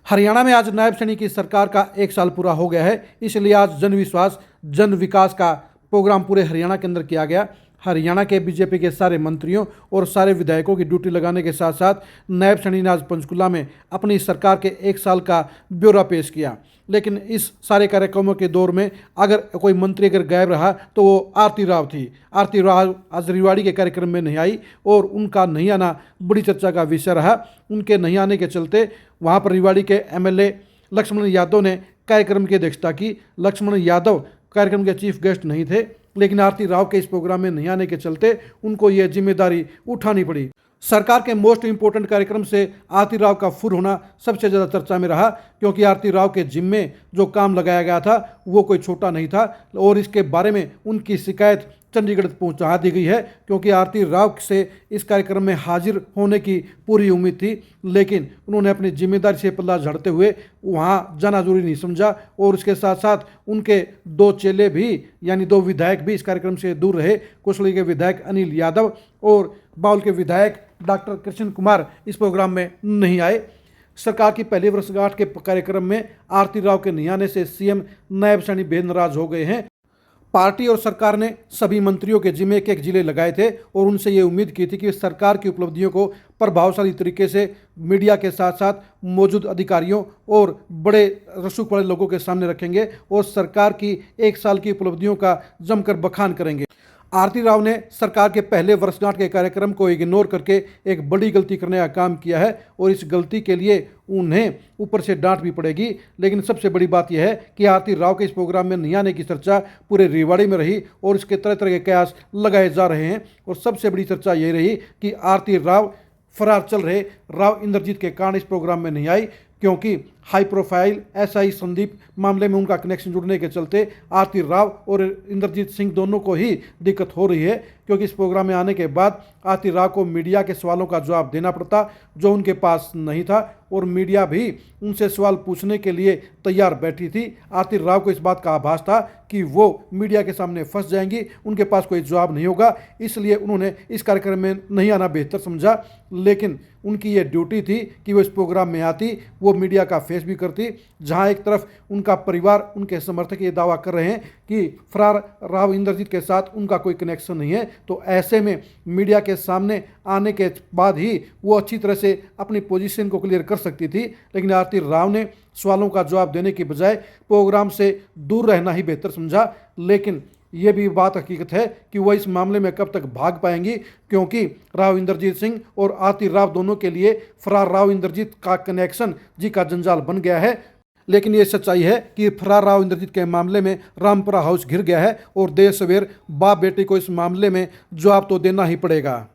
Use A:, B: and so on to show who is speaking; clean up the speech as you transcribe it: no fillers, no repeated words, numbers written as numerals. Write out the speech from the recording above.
A: हरियाणा में आज नायब सैनी की सरकार का 1 साल पूरा हो गया है, इसलिए आज जन विश्वास जन विकास का प्रोग्राम पूरे हरियाणा के अंदर किया गया। हरियाणा के बीजेपी के सारे मंत्रियों और सारे विधायकों की ड्यूटी लगाने के साथ साथ नायब सैनी ने आज पंचकुला में अपनी सरकार के 1 साल का ब्यौरा पेश किया। लेकिन इस सारे कार्यक्रमों के दौर में अगर कोई मंत्री गायब रहा तो वो आरती राव थी। आरती राव आज रेवाड़ी के कार्यक्रम में नहीं आई और उनका नहीं आना बड़ी चर्चा का विषय रहा। उनके नहीं आने के चलते वहाँ पर रेवाड़ी के एमएलए लक्ष्मण यादव ने कार्यक्रम की अध्यक्षता की। लक्ष्मण यादव कार्यक्रम के चीफ गेस्ट नहीं थे, लेकिन आरती राव के इस प्रोग्राम में नहीं आने के चलते उनको ये जिम्मेदारी उठानी पड़ी। सरकार के मोस्ट इम्पोर्टेंट कार्यक्रम से आरती राव का फुर होना सबसे ज़्यादा चर्चा में रहा, क्योंकि आरती राव के जिम्मे जो काम लगाया गया था वो कोई छोटा नहीं था और इसके बारे में उनकी शिकायत चंडीगढ़ पहुंचा दी गई है, क्योंकि आरती राव से इस कार्यक्रम में हाजिर होने की पूरी उम्मीद थी, लेकिन उन्होंने अपनी जिम्मेदारी से पल्ला झाड़ते हुए वहां जाना जरूरी नहीं समझा और उसके साथ साथ उनके 2 चेले भी यानी 2 विधायक भी इस कार्यक्रम से दूर रहे। कुशली के विधायक अनिल यादव और बाउल के विधायक डॉक्टर कृष्ण कुमार इस प्रोग्राम में नहीं आए। सरकार की पहली वर्षगांठ के कार्यक्रम में आरती राव के नहीं आने से सीएम नायब सैनी बेहद नाराज हो गए हैं। पार्टी और सरकार ने सभी मंत्रियों के जिम्मे एक जिले लगाए थे और उनसे ये उम्मीद की थी कि सरकार की उपलब्धियों को प्रभावशाली तरीके से मीडिया के साथ साथ मौजूद अधिकारियों और बड़े रसूख वाले लोगों के सामने रखेंगे और सरकार की 1 साल की उपलब्धियों का जमकर बखान करेंगे। आरती राव ने सरकार के पहले वर्षगांठ के कार्यक्रम को इग्नोर करके एक बड़ी गलती करने का काम किया है और इस गलती के लिए उन्हें ऊपर से डांट भी पड़ेगी। लेकिन सबसे बड़ी बात यह है कि आरती राव के इस प्रोग्राम में नहीं आने की चर्चा पूरे रेवाड़ी में रही और इसके तरह तरह के कयास लगाए जा रहे हैं और सबसे बड़ी चर्चा यही रही कि आरती राव फरार चल रहे राव इंद्रजीत के कारण इस प्रोग्राम में नहीं आई, क्योंकि हाई प्रोफाइल एसआई संदीप मामले में उनका कनेक्शन जुड़ने के चलते आरती राव और इंद्रजीत सिंह दोनों को ही दिक्कत हो रही है, क्योंकि इस प्रोग्राम में आने के बाद आरती राव को मीडिया के सवालों का जवाब देना पड़ता जो उनके पास नहीं था और मीडिया भी उनसे सवाल पूछने के लिए तैयार बैठी थी। आरती राव को इस बात का आभास था कि वो मीडिया के सामने फंस जाएंगी, उनके पास कोई जवाब नहीं होगा, इसलिए उन्होंने इस कार्यक्रम में नहीं आना बेहतर समझा। लेकिन उनकी ये ड्यूटी थी कि वो इस प्रोग्राम में आती, वो मीडिया का फेस भी करती। जहां एक तरफ उनका परिवार, उनके समर्थक ये दावा कर रहे हैं कि फरार राव इंद्रजीत के साथ उनका कोई कनेक्शन नहीं है, तो ऐसे में मीडिया के सामने आने के बाद ही वो अच्छी तरह से अपनी पोजीशन को क्लियर कर सकती थी। लेकिन आरती राव ने सवालों का जवाब देने की बजाय प्रोग्राम से दूर रहना ही बेहतर समझा। लेकिन ये भी बात हकीकत है कि वह इस मामले में कब तक भाग पाएंगी, क्योंकि राव इंद्रजीत सिंह और आरती राव दोनों के लिए फरार राव इंद्रजीत का कनेक्शन जी का जंजाल बन गया है। लेकिन ये सच्चाई है कि फरार राव इंद्रजीत के मामले में रामपुरा हाउस घिर गया है और देर सवेर बाप बेटे को इस मामले में जवाब तो देना ही पड़ेगा।